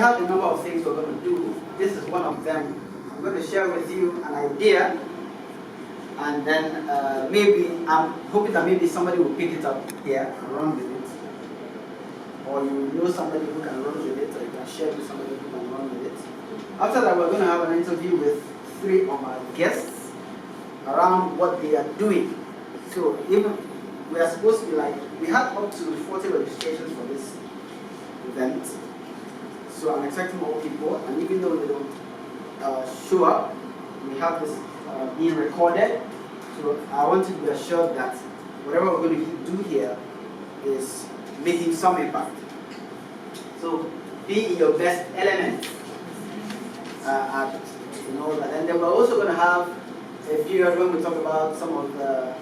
have a number of things we're going to do. This is one of them. I'm going to share with you an idea, and then maybe I'm hoping that maybe somebody will pick it up here and run with it, or you know somebody who can run with it, or you can share with somebody who can run with it. After that, we're going to have an interview with 3 of our guests around what they are doing. So even we are supposed to be like, we had up to 40 registrations for this event. So I'm expecting more people, and even though they don't show up, we have this being recorded. So I want you to be assured that whatever we're going to do here is making some impact. So be in your best element. You know that. And then we're also going to have a period when we talk about some of the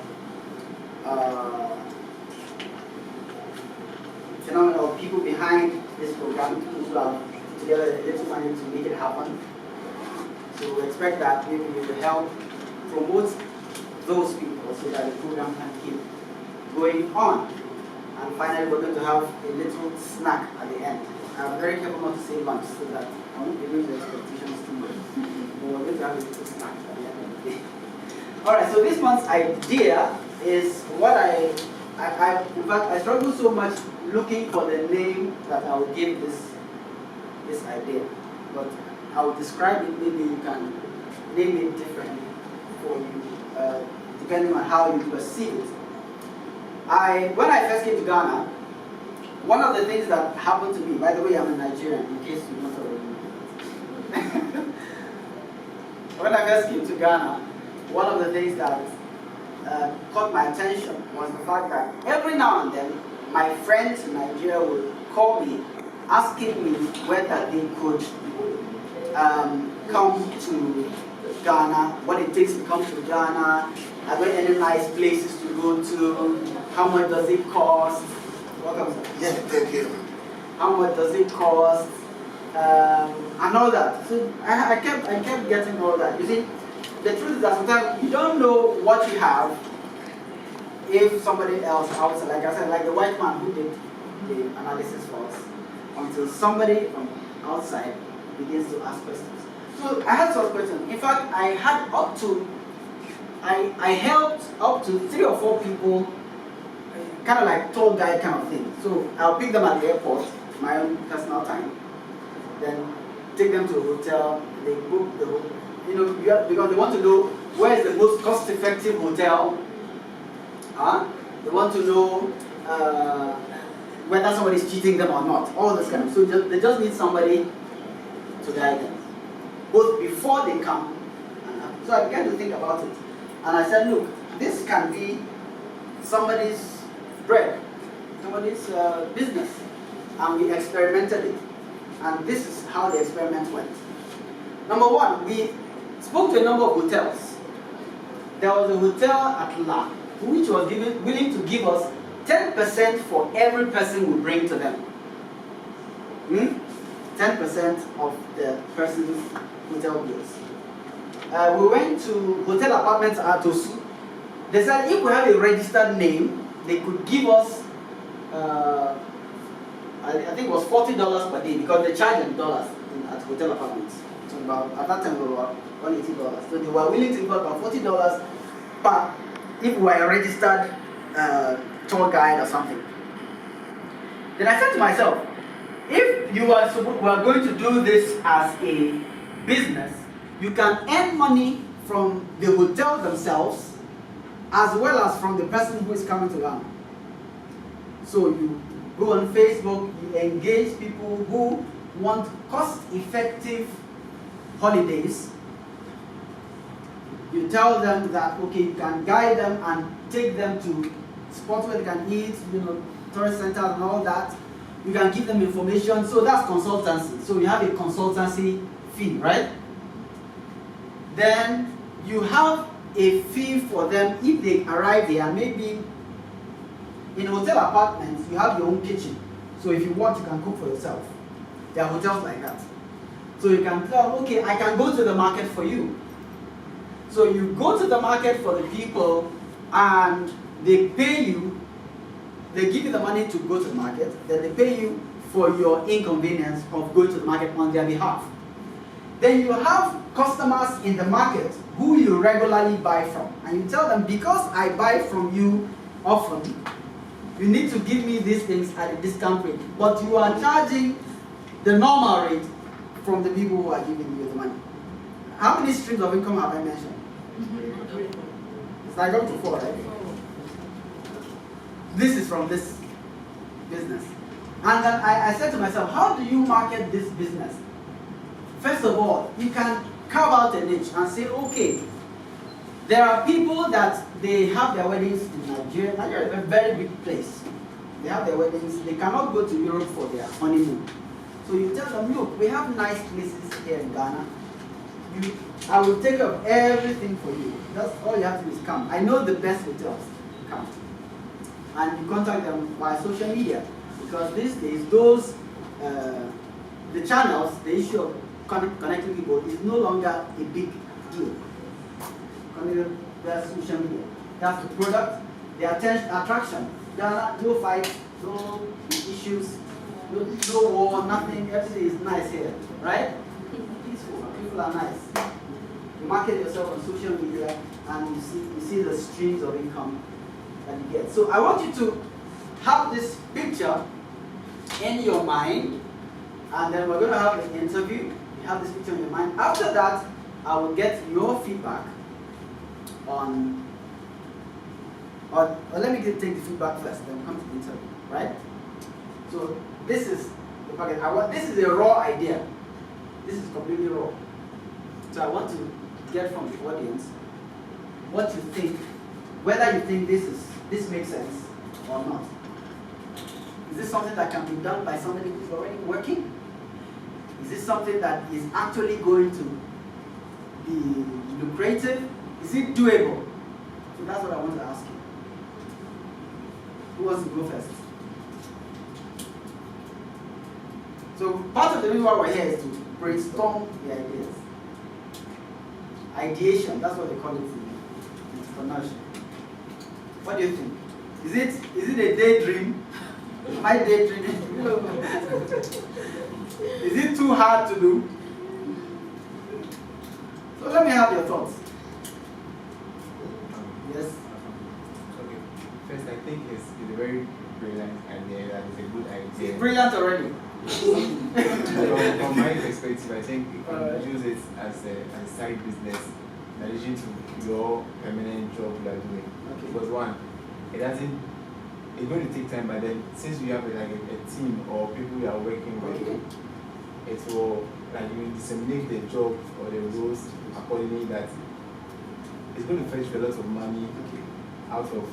phenomena of people behind this program, people who have put together a little money to make it happen. So we expect that maybe we will help promote those people so that the program can keep going on. And finally, we're going to have a little snack at the end. I'm very careful not to say lunch so that I won't raise the expectations too much. But we're going to have a little snack at the end of the day. Alright, so this month's idea is what in fact, I struggle so much looking for the name that I will give this idea. But I will describe it, maybe you can name it differently for you, depending on how you perceive it. When I first came to Ghana, one of the things that happened to me, by the way, I'm a Nigerian, in case you don't already know. When I first came to Ghana, one of the things that caught my attention was the fact that every now and then, my friends in Nigeria would call me, asking me whether they could come to Ghana, what it takes to come to Ghana, are there any nice places to go to, how much does it cost? Welcome, sir. Yeah, thank you. How much does it cost? And all that. So I kept getting all that. You see, the truth is that sometimes you don't know what you have if somebody else outside, like I said, like the white man who did the analysis for us, until somebody from outside begins to ask questions. So I had some questions. In fact, I helped up to 3 or 4 people, kind of like tour guide kind of thing. So I'll pick them at the airport, my own personal time, then take them to a hotel, they book the hotel. You know, because they want to know where is the most cost-effective hotel. They want to know whether somebody is cheating them or not. All this kind of. So they just need somebody to guide them, both before they come and after. So I began to think about it, and I said, look, this can be somebody's bread, somebody's business, and we experimented it, and this is how the experiment went. Number one, we spoke to a number of hotels. There was a hotel at La, which was willing to give us 10% for every person we bring to them. 10% of the person's hotel bills. We went to Hotel Apartments at Osu. They said if we have a registered name, they could give us, I think it was $40 per day, because they charge in dollars at Hotel Apartments. So at that time we were $180. So they were willing to give us about $40 per, if we were a registered tour guide or something. Then I said to myself, if you were going to do this as a business, you can earn money from the hotel themselves as well as from the person who is coming to learn. So you go on Facebook, you engage people who want cost-effective holidays. You tell them that, okay, you can guide them and take them to spots where they can eat, tourist centers and all that. You can give them information. So that's consultancy. So you have a consultancy fee, right? Then you have a fee for them if they arrive there. Maybe in hotel apartments, you have your own kitchen. So if you want, you can cook for yourself. There are hotels like that. So you can tell, okay, I can go to the market for you. So you go to the market for the people and they pay you, they give you the money to go to the market, then they pay you for your inconvenience of going to the market on their behalf. Then you have customers in the market who you regularly buy from. And you tell them, because I buy from you often, you need to give me these things at a discount rate. But you are charging the normal rate from the people who are giving you the money. How many streams of income have I mentioned? It's like up to 4, right? This is from this business. And then I said to myself, how do you market this business? First of all, you can carve out a niche and say, okay, there are people that they have their weddings in Nigeria. Nigeria is a very big place. They have their weddings. They cannot go to Europe for their honeymoon. So you tell them, look, we have nice places here in Ghana. I will take care of everything for you. That's all you have to do is come. I know the best hotels. Come. And you contact them via social media. Because these days, those, the channels, the issue of connecting people is no longer a big deal. There's social media. That's the product, the attraction. There are no fights, no issues, no war, nothing. Everything is nice here, right? Peaceful. People are nice. You market yourself on social media, and you see the streams of income that you get. So I want you to have this picture in your mind, and then we're going to have an interview. You have this picture in your mind. After that, I will get your feedback on, or let me take the feedback first, then come to the interview, right? So this is the packet. This is a raw idea. This is completely raw. So I want to get from the audience what you think, whether you think this makes sense or not. Is this something that can be done by somebody who's already working? Is this something that is actually going to be lucrative? Is it doable? So that's what I want to ask you. Who wants to go first? So part of the reason why we're here is to brainstorm the ideas. Ideation, that's what they call it in entrepreneurship. What do you think? Is it a daydream? Am I daydreaming? Is it too hard to do? So let me have your thoughts. Yes? Okay. First, I think it's a very brilliant idea. That is a good idea. It's brilliant already. From my perspective, I think you can use it as a side business in addition to your permanent job you are doing. Okay. Because one, it's going to take time, but then since we have a team or people we are working with, okay, it will you will disseminate the jobs or the roles accordingly that it's going to fetch a lot of money out of.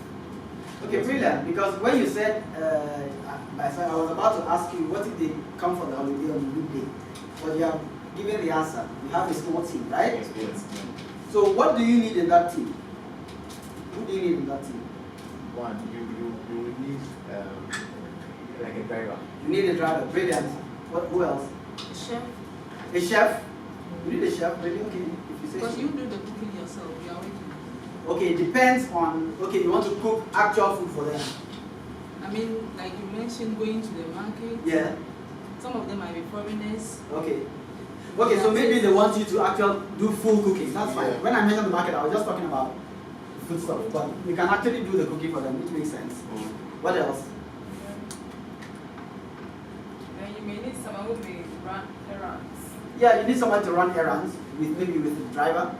Okay, brilliant. Because when you said, I was about to ask you, what if they come for the holiday on a weekday? But you have given the answer. You have a small team, right? Yes. So what do you need in that team? Who do you need in that team? One, you need like a driver. You need a driver. Brilliant. Who else? A chef. A chef? You need a chef, really? Okay. If you say Because so. you do the cooking yourself, you are waiting. Okay, it depends on, okay, you want to cook actual food for them. I mean, like you mentioned, going to the market. Yeah. Some of them might be foreigners. Okay. Okay, so maybe they want you to actually do full cooking. That's fine. Yeah. When I mentioned the market, I was just talking about food stuff. But you can actually do the cooking for them, which makes sense. What else? Then you may need someone who may run errands. Yeah, you need someone to run errands, maybe with the driver.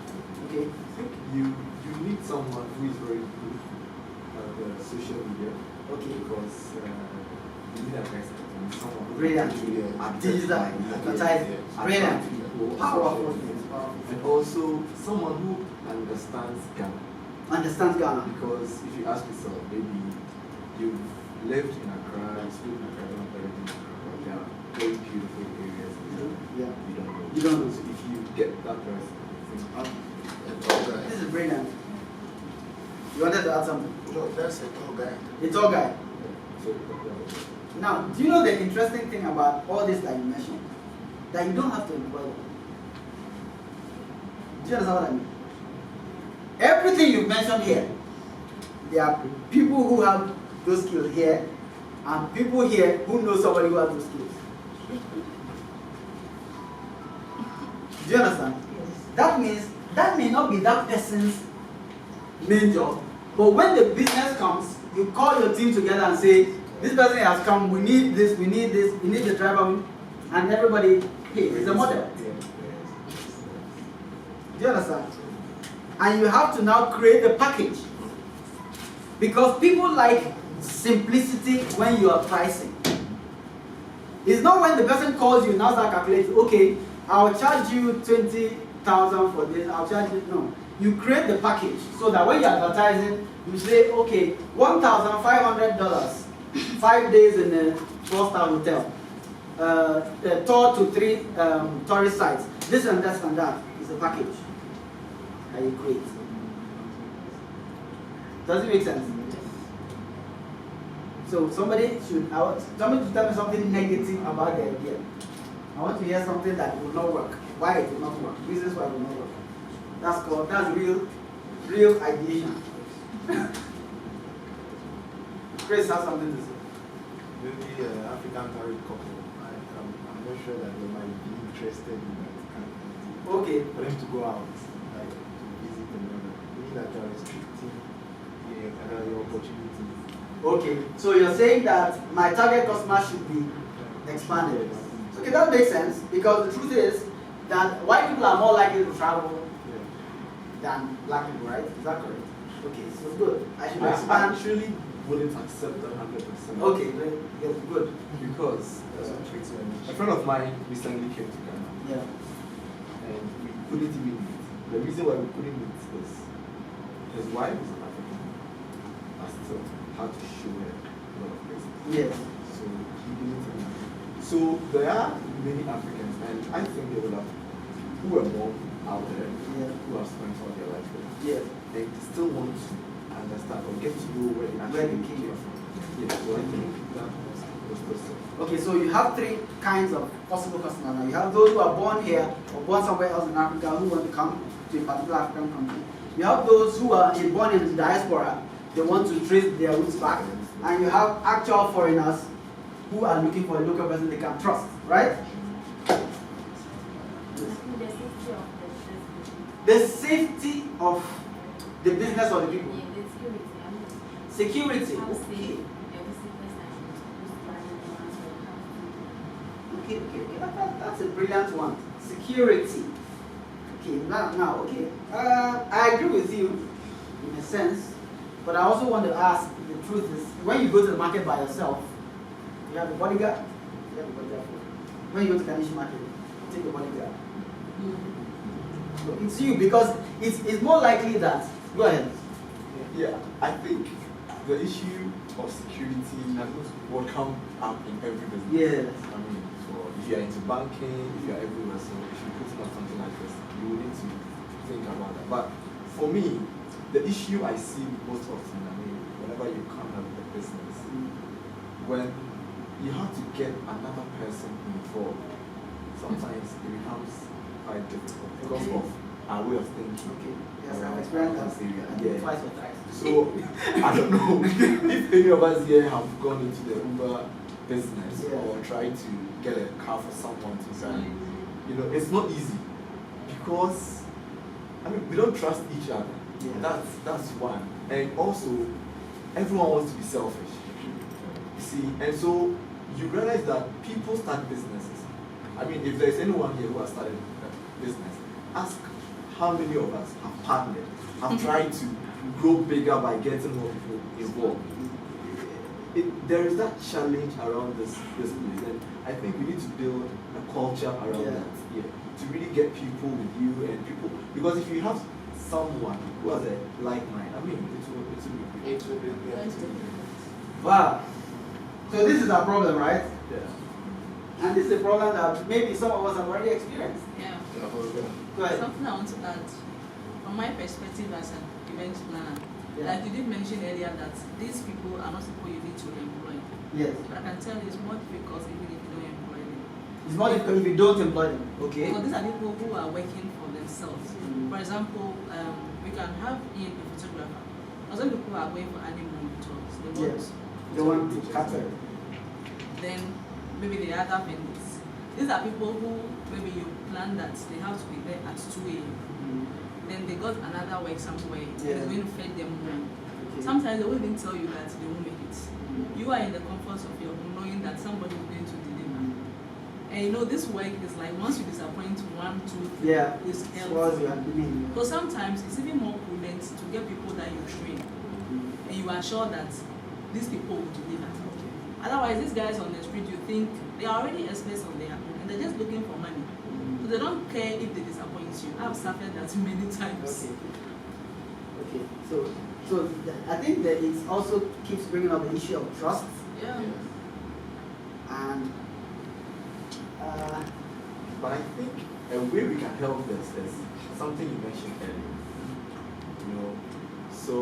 Okay. I think you need someone who is very good at the social media. Okay. Because you need a person, someone Brilliant. advertising. Brilliant. Powerful. And also someone who understands Ghana. Understands Ghana. Because if you ask yourself, maybe you've lived in Accra, you speak in Accra, you don't live in Accra, but there are very beautiful areas in Ghana. Yeah. You don't know. You don't know. So if you get that person, I think This is brilliant. You wanted to add something? No, that's a tall guy. A tall guy. so Now, do you know the interesting thing about all this that you mentioned? That you don't have to employ them. Do you understand what I mean? Everything you've mentioned here, there are people who have those skills here, and people here who know somebody who has those skills. Do you understand? Yes. That means that may not be that person's main job, but when the business comes, you call your team together and say, this person has come, we need this, we need this, we need the driver, and everybody, hey, it's a model. Do you understand? And you have to now create a package. Because people like simplicity when you are pricing. It's not when the person calls you, now start calculating, okay, I'll charge you 20,000 for this, I'll charge you, no. You create the package so that when you're advertising, you say, okay, $1,500, 5 days in a 4-star hotel, a tour to 3 tourist sites, this and that and that is a package that you create. Does it make sense? So somebody to tell me something negative about the idea. I want to hear something that will not work. Why it will not work? Reasons why it will not work. That's real ideation. Chris has something to say. Maybe African married couple. I'm not sure that they might be interested in that kind of thing. Okay. For them to go out, like to visit another. Meaning that you are restricting your opportunities. Okay. So you're saying that my target customer should be expanded. Okay, that makes sense because the truth is that white people are more likely to travel than black people, right? Is that correct? Okay, so good. I should I'm expand. actually willing to accept that 100%. Okay, yes, good. Because a friend of mine recently came to Ghana. Yeah. And we couldn't even meet. The reason why we couldn't meet is his wife is an African. I still had to show her a lot of places. Yes. So he didn't even. So there are many Africans, and I think they will have who are born out there, who have spent all their life there. Yes. They still want to understand or get to know where they actually came from. Yeah, so I think that was possible. Okay, so you have 3 kinds of possible customers now. You have those who are born here or born somewhere else in Africa who want to come to a particular African country. You have those who are born in the diaspora, they want to trace their roots back. And you have actual foreigners who are looking for a local person they can trust, right? The safety of the business of the people. Security. Okay. Okay. That's a brilliant one. Security. Okay, now, okay. I agree with you in a sense, but I also want to ask, the truth is, when you go to the market by yourself, you have a bodyguard. You have a bodyguard. When you go to Kanishi market, you take a bodyguard. So it's you because it's more likely that. Go ahead. Yeah, I think the issue of security will come up in every business. Yes. I mean, if you are into banking, if you are everywhere, so if you put up something like this, you will need to think about that. But for me, the issue I see most often, I mean, whenever you come up with a business, when you have to get another person involved, sometimes it becomes quite difficult because of our way of thinking. Okay. Yes, I've experienced that. Yeah. Twice or thrice. So I don't know if any of us here have gone into the Uber business or tried to get a car for someone to drive. You know, it's not easy because I mean we don't trust each other. Yeah. That's one. And also everyone wants to be selfish. You see, and so you realize that people start businesses. I mean, if there's anyone here who has started a business, ask how many of us have partnered, have tried to grow bigger by getting more people involved. There is that challenge around this place, and I think we need to build a culture around that, to really get people with you and people, because if you have someone who has a like mind, I mean, it will be great. Wow. So this is our problem, right? Yeah. And this is a problem that maybe some of us have already experienced. Yeah. Go ahead. Something I want to add, from my perspective as an event planner, like you did mention earlier that these people are not people you need to employ. Yes. But I can tell you it's more difficult even if you don't employ them. It's more difficult if you don't employ them. Okay. Because these are people who are working for themselves. For example, we can have in a photographer. Some people are going for animal tours. Yes. They want to capture. then maybe the other vendors. These are people who maybe you plan that they have to be there at 2 a.m. Then they got another work somewhere, it's going to feed them more. Okay. Sometimes they will even tell you that they won't make it. You are in the comfort of your home knowing that somebody is going to deliver. And you know, this work is like once you disappoint 1, 2, 3, it's helpful. So sometimes it's even more prudent to get people that you train and you are sure that these people will deliver. Otherwise, these guys on the street, you think they are already experts on their own and they're just looking for money. So they don't care if they disappoint you. I've suffered that many times. Okay. So I think that it also keeps bringing up the issue of trust. Yeah. And but I think a way we can help this is something you mentioned earlier. You know, so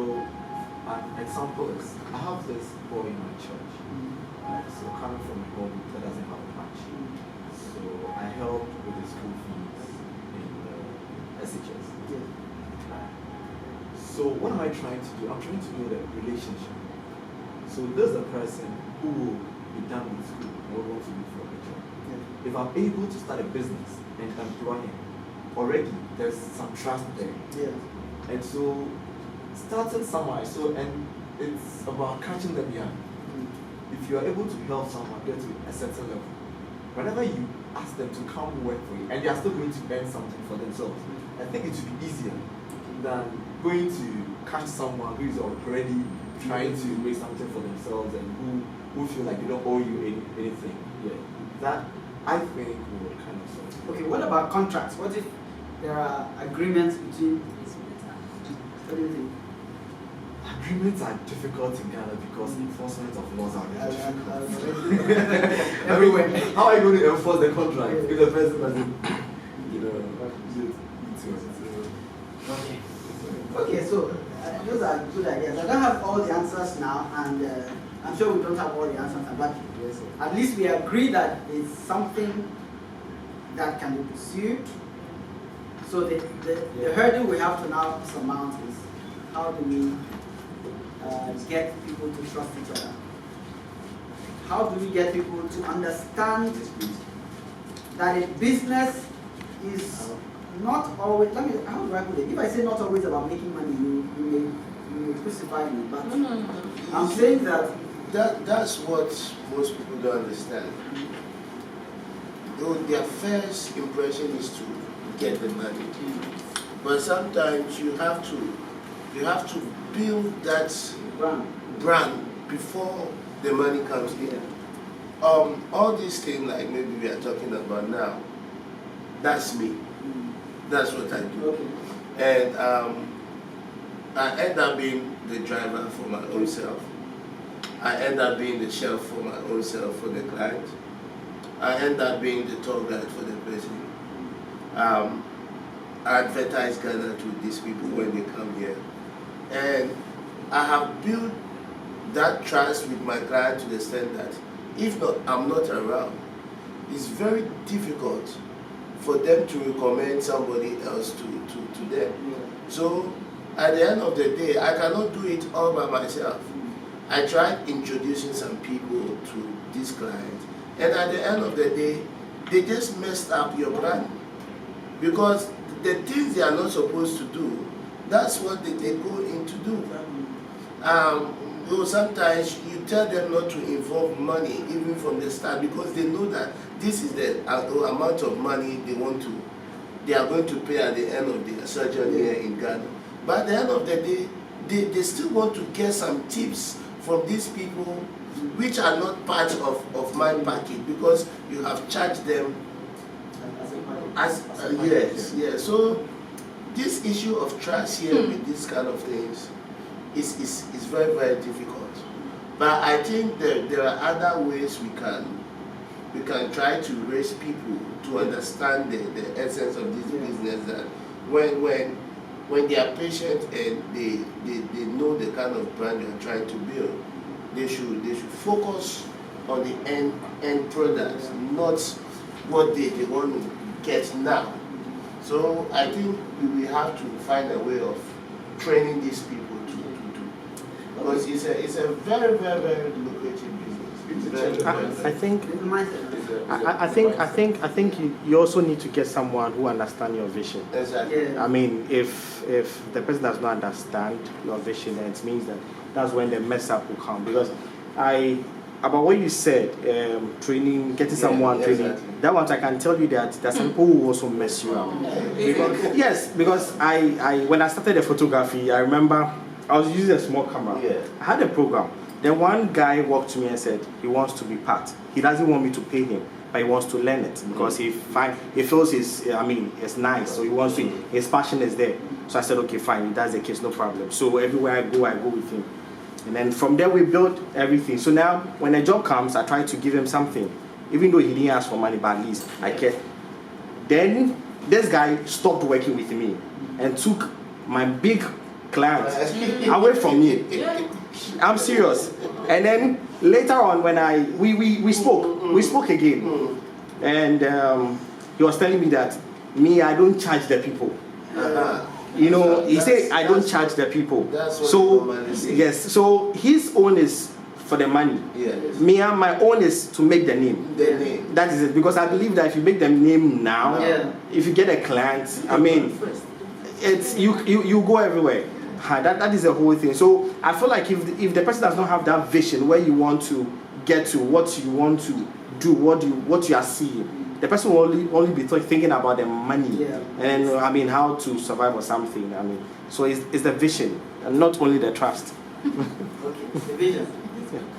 an example is I have this boy in my church. Right? So coming from a home that doesn't have much. So I help with the school fees in the SHS. So what am I trying to do? I'm trying to build a relationship. So there's a person who will be done with school and will want to look for a job. If I'm able to start a business and employ him, already there's some trust there. And so starting somewhere, and it's about catching them young. If you are able to help someone get to a certain level, whenever you ask them to come work for you, and they are still going to earn something for themselves, I think it would be easier than going to catch someone who is already trying to make something for themselves and who feel like they don't owe you anything. Yeah, that I think would kind of solve. Okay, what about contracts? What if there are agreements between? What do you think? Agreements are difficult in Ghana because enforcement of laws are very difficult. Everywhere. How are you going to enforce the contract if the person doesn't, Okay. Okay, so those are good ideas. I don't have all the answers now, and I'm sure we don't have all the answers, but at least we agree that it's something that can be pursued. So the hurdle we have to now surmount is how do we get people to trust each other? How do we get people to understand that a business is not always, how do I put it? If I say not always about making money, you may crucify me, but No. I'm saying that that's what most people don't understand. Though their first impression is to get the money, but sometimes you have to build that brand before the money comes in. All these things like maybe we are talking about now, that's me. That's what I do. okay. And I end up being the driver for my own self. I end up being the chef for my own self for the client. I end up being the tour guide for the person. I advertise Ghana to these people when they come here. And I have built that trust with my client to the extent that if not, I'm not around, it's very difficult for them to recommend somebody else to them. So at the end of the day, I cannot do it all by myself. I tried introducing some people to this client, and at the end of the day, they just messed up your brand. Because the things they are not supposed to do, that's what they go in to do. Sometimes you tell them not to involve money even from the start because they know that this is the amount of money they are going to pay at the end of their sojourn here in Ghana. But at the end of the day, they still want to get some tips from these people which are not part of my package because you have charged them yes. So this issue of trust here with these kind of things is very, very difficult. But I think that there are other ways we can try to raise people to understand the essence of this business, that when they are patient and they know the kind of brand you are trying to build, they should focus on the end product, not what they want to get now. So I think we have to find a way of training these people to do, because it's a very, very, very lucrative business. I think The mindset. I think you also need to get someone who understands your vision. Exactly. Yeah. I mean, if the person does not understand your vision, then it means that's when the mess up will come. Because about what you said, training, getting someone training, exactly. that one I can tell you that there's some people who also mess you up. Because I when I started the photography, I remember I was using a small camera. Yeah. I had a program. Then one guy walked to me and said he wants to be part. He doesn't want me to pay him, but he wants to learn it because he feels it's nice. So he wants to. His passion is there. So I said, okay, fine. If that's the case, no problem. So everywhere I go with him. And then from there we built everything. So now when a job comes, I try to give him something, even though he didn't ask for money, but at least I care. Then this guy stopped working with me and took my big client away from me. I'm serious. And then later on, when we spoke again, and he was telling me that I don't charge the people. You know, he said I don't charge the people. That's what So yes, so his own is for the money. Yes. Me and my own is to make the name. The name. That is it. Because I believe that if you make the name now, Yeah. if you get a client, I mean, it's you go everywhere. That is the whole thing. So I feel like if the person does not have that vision where you want to get to, what you want to do, what you are seeing, the person will only be thinking about the money and how to survive or something. So it's the vision and not only the trust. Okay, the vision.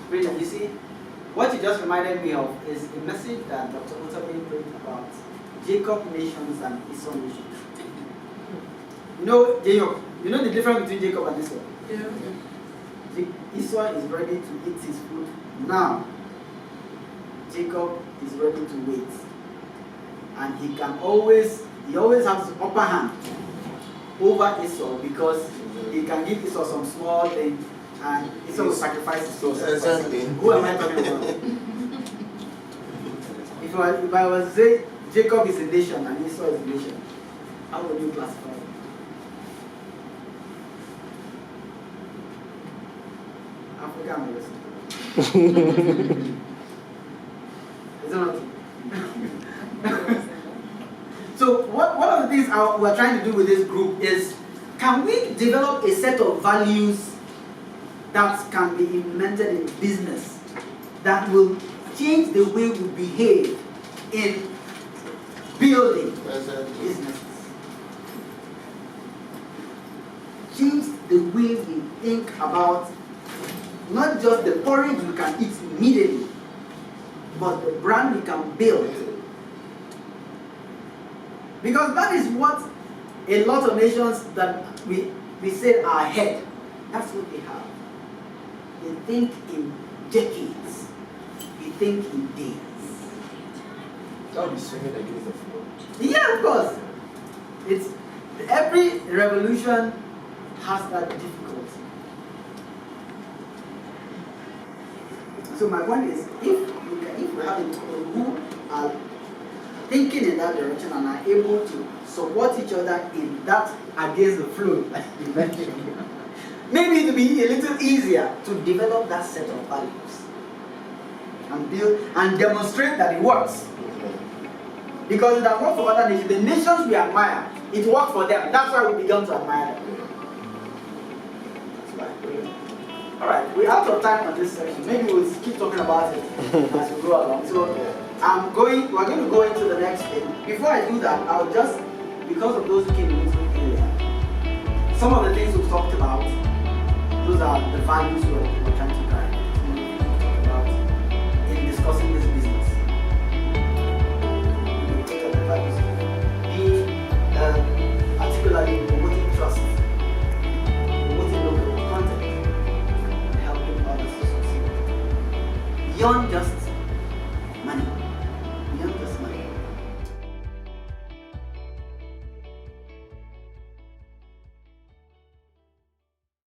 Brilliant. You see, what you just reminded me of is a message that Dr. Otabe preached about Jacob nations and Esau nations. You know, Jacob. You know the difference between Jacob and Esau? Yeah. Esau is ready to eat his food now. Jacob is ready to wait. And he always has the upper hand over Esau because he can give Esau some small thing and Esau will sacrifice his soul. Exactly. Who am I talking about? If I was say Jacob is a nation and Esau is a nation, how would you classify it? African American. Is it not? So one of the things we're trying to do with this group is, can we develop a set of values that can be implemented in business that will change the way we behave in building businesses? Change the way we think about not just the porridge we can eat immediately, but the brand we can build. Because that is what a lot of nations that we say are ahead, that's what they have. They think in decades. They think in days. That would be swinging against the flow. Yeah, of course. It's every revolution has that difficulty. So my point is, if we have people who are thinking in that direction and are able to support each other in that against the flow, like you mentioned, maybe it will be a little easier to develop that set of values and build and demonstrate that it works. Because it has worked for other nations. The nations we admire, it worked for them. That's why we began to admire them. All right, we're out of time on this section. Maybe we'll keep talking about it as we go along. So we're going to go into the next thing. Before I do that, I'll just, because of those who came into earlier, some of the things we've talked about, those are the values we're trying to drive. We talked about in discussing this business. We looked at the values. Particularly promoting trust, promoting local content, and helping others to succeed. Beyond just